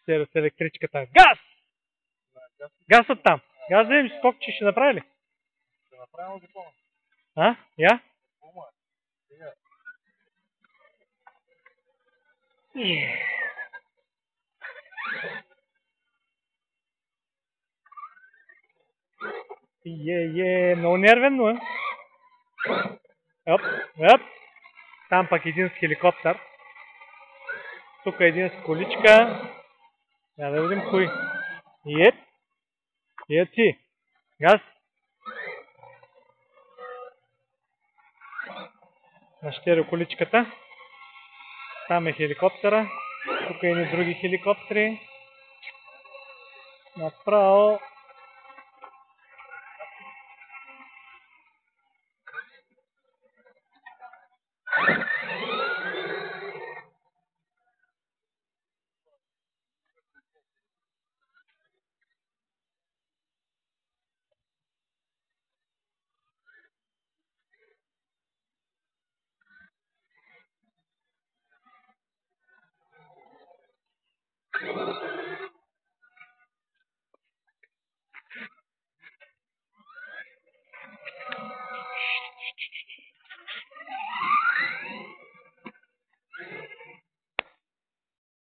Ще с електричката. Газ! Газ оттам. Газ да видим скок, че ще направи ли? Ще направим закона. А? Я? Много нервен, но е. Оп, оп. Там пък един с хеликоптер. Тук един с количка. Я да видим кои. Ет си. Газ. Нащеря количката. Там е хеликоптера. Тук е и други хеликоптери. Направо